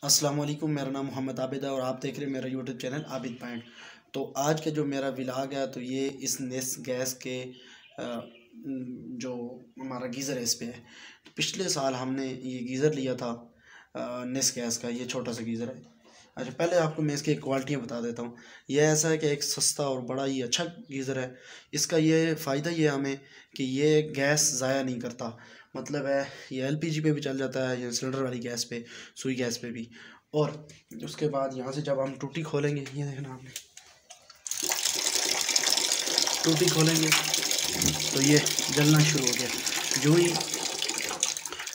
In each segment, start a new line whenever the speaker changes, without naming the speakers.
अस्सलाम वालेकुम, मेरा नाम मोहम्मद आबिद है और आप देख रहे हैं मेरा यूट्यूब चैनल आबिद पॉइंट। तो आज का जो मेरा व्लॉग है तो ये इस नेस गैस के जो हमारा गीज़र है इस पे है। तो पिछले साल हमने ये गीज़र लिया था नेस गैस का, ये छोटा सा गीज़र है। अच्छा, पहले आपको मैं इसकी क्वालिटियाँ बता देता हूँ। ये ऐसा है कि एक सस्ता और बड़ा ही अच्छा गीज़र है। इसका ये फ़ायदा ये हमें कि ये गैस ज़ाया नहीं करता। मतलब है ये एलपीजी पे भी चल जाता है, या सिलेंडर वाली गैस पे, सुई गैस पे भी। और उसके बाद यहाँ से जब हम टूटी खोलेंगे, ये देखना आपने, टूटी खोलेंगे तो ये जलना शुरू हो गया।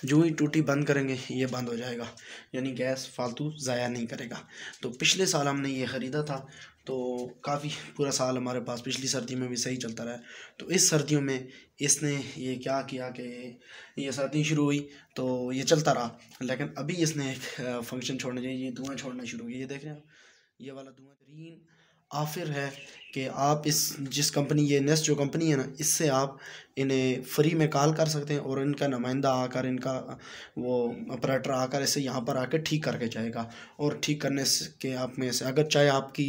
जो ही टूटी बंद करेंगे ये बंद हो जाएगा, यानी गैस फालतू ज़ाया नहीं करेगा। तो पिछले साल हमने ये ख़रीदा था, तो काफ़ी पूरा साल हमारे पास पिछली सर्दी में भी सही चलता रहा। तो इस सर्दियों में इसने ये क्या किया कि ये सर्दी शुरू हुई तो ये चलता रहा, लेकिन अभी इसने एक फंक्शन छोड़ना चाहिए, ये धुआं छोड़ना शुरू किया। ये देख रहे हैं ये वाला धुआं तरीन ऑफ़र है कि आप इस जिस कंपनी, ये नेस्ट जो कंपनी है ना, इससे आप इन्हें फ्री में कॉल कर सकते हैं और इनका नुमाइंदा आकर, इनका वो ऑपरेटर आकर इसे यहाँ पर आकर ठीक करके जाएगा। और ठीक करने के आप में से अगर चाहे आपकी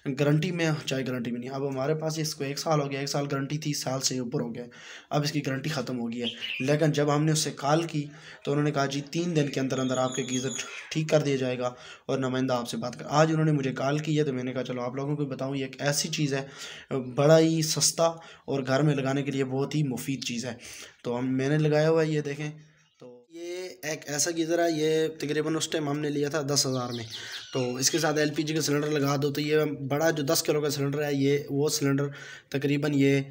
गारंटी में चाहे गारंटी में नहीं, अब हमारे पास इसको 1 साल हो गया, 1 साल गारंटी थी, साल से ऊपर हो गया, अब इसकी गारंटी ख़त्म हो गई है। लेकिन जब हमने उससे कॉल की तो उन्होंने कहा जी 3 दिन के अंदर अंदर आपके गीज़र ठीक कर दिया जाएगा और नुमाइंदा आपसे बात कर। आज उन्होंने मुझे कॉल की है तो मैंने कहा चलो आप लोगों को बताऊँ, ये एक ऐसी चीज़ है, बड़ा ही सस्ता और घर में लगाने के लिए बहुत ही मुफीद चीज़ है। तो मैंने लगाया हुआ है, ये देखें। तो ये एक ऐसा गीज़र है, ये तकरीबन उस टाइम हमने लिया था 10,000 में। तो इसके साथ एलपीजी का सिलेंडर लगा दो तो ये बड़ा जो 10 किलो का सिलेंडर है, ये वो सिलेंडर तकरीबन ये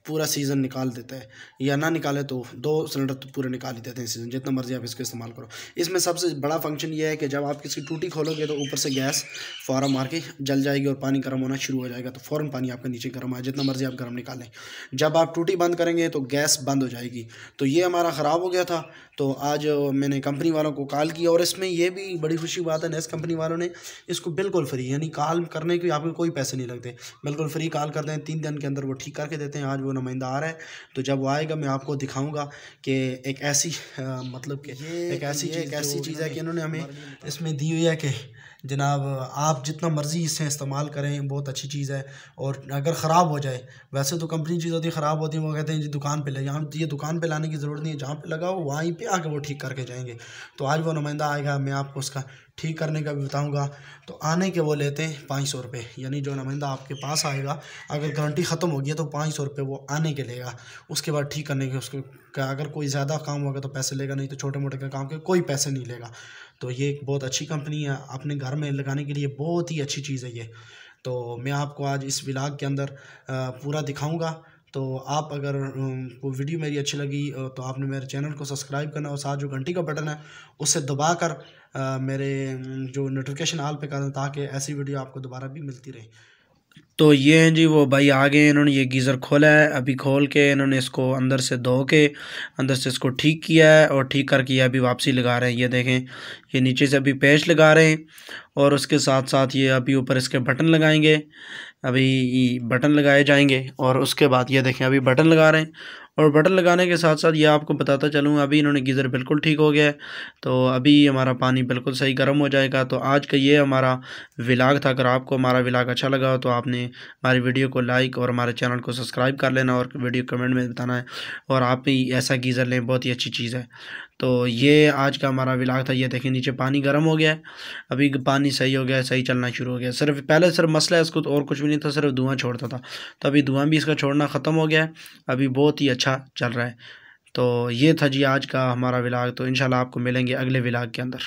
पूरा सीज़न निकाल देता है, या ना निकाले तो 2 सिलेंडर तो पूरे निकाल ही देते हैं सीज़न, जितना मर्जी आप इसका इस्तेमाल करो। इसमें सबसे बड़ा फंक्शन ये है कि जब आप किसी टूटी खोलोगे तो ऊपर से गैस फौरा मार के जल जाएगी और पानी गर्म होना शुरू हो जाएगा, तो फ़ौरन पानी आपका नीचे गर्म आए, जितना मर्जी आप गर्म निकालें। जब आप टूटी बंद करेंगे तो गैस बंद हो जाएगी। तो ये हमारा ख़राब हो गया था, तो आज मैंने कंपनी वालों को कॉल किया और इसमें यह भी बड़ी खुशी बात है, नेस्ट कंपनी वालों ने इसको बिल्कुल फ्री, यानी कॉल करने के आपको कोई पैसे नहीं लगते, बिल्कुल फ्री कॉल करते हैं। 3 दिन के अंदर वो ठीक करके देते हैं। आज वो नुमाइंदा आ रहा है, तो जब वो आएगा मैं आपको दिखाऊंगा कि एक ऐसी मतलब कि एक ऐसी चीज़ है कि इन्होंने हमें इसमें दी हुई है कि जनाब आप जितना मर्ज़ी इससे इस्तेमाल करें, बहुत अच्छी चीज़ है। और अगर ख़राब हो जाए, वैसे तो कंपनी चीज़ होती है, ख़राब होती है वो कहते हैं जी दुकान पे ले, यहाँ ये दुकान पे लाने की ज़रूरत नहीं है, जहाँ पे लगा हो वहीं पे आके वो ठीक करके जाएंगे। तो आज वो नुमाइंदा आएगा, मैं आपको उसका ठीक करने का भी बताऊंगा। तो आने के वो लेते हैं 500 रुपये, यानी जो नुमाइंदा आपके पास आएगा, अगर गारंटी ख़त्म होगी तो 500 रुपये वो आने के लेगा। उसके बाद ठीक करने के उसको अगर कोई ज़्यादा काम होगा तो पैसे लेगा, नहीं तो छोटे मोटे का काम के कोई पैसे नहीं लेगा। तो ये एक बहुत अच्छी कंपनी है, अपने घर में लगाने के लिए बहुत ही अच्छी चीज़ है ये। तो मैं आपको आज इस व्लॉग के अंदर पूरा दिखाऊंगा। तो आप अगर वो वीडियो मेरी अच्छी लगी तो आपने मेरे चैनल को सब्सक्राइब करना और साथ जो घंटी का बटन है उससे दबाकर मेरे जो नोटिफिकेशन ऑल पे कर दें, ताकि ऐसी वीडियो आपको दोबारा भी मिलती रहे। तो ये हैं जी वो भाई आ गए, इन्होंने ये गीज़र खोला है। अभी खोल के इन्होंने इसको अंदर से धो के अंदर से इसको ठीक किया है और ठीक करके ये अभी वापसी लगा रहे हैं। ये देखें, ये नीचे से अभी पेस्ट लगा रहे हैं और उसके साथ साथ ये अभी ऊपर इसके बटन लगाएंगे। अभी बटन लगाए जाएंगे और उसके बाद ये देखें अभी बटन लगा रहे हैं। और बटन लगाने के साथ साथ ये आपको बताता चलूँ, अभी इन्होंने गीज़र बिल्कुल ठीक हो गया है। तो अभी हमारा पानी बिल्कुल सही गर्म हो जाएगा। तो आज का ये हमारा व्लॉग था। अगर आपको हमारा व्लॉग अच्छा लगा हो तो आपने हमारी वीडियो को लाइक और हमारे चैनल को सब्सक्राइब कर लेना और वीडियो कमेंट में बताना है। और आप भी ऐसा गीज़र लें, बहुत ही अच्छी चीज़ है। तो ये आज का हमारा व्लॉग था। ये देखें नीचे पानी गर्म हो गया है, अभी पानी सही हो गया है, सही चलना शुरू हो गया। सिर्फ पहले सिर्फ मसला है इसको, तो और कुछ भी नहीं था, सिर्फ धुआं छोड़ता था। तो अभी धुआं भी इसका छोड़ना ख़त्म हो गया है, अभी बहुत ही अच्छा चल रहा है। तो ये था जी आज का हमारा व्लॉग। तो इंशाल्लाह आपको मिलेंगे अगले व्लॉग के अंदर।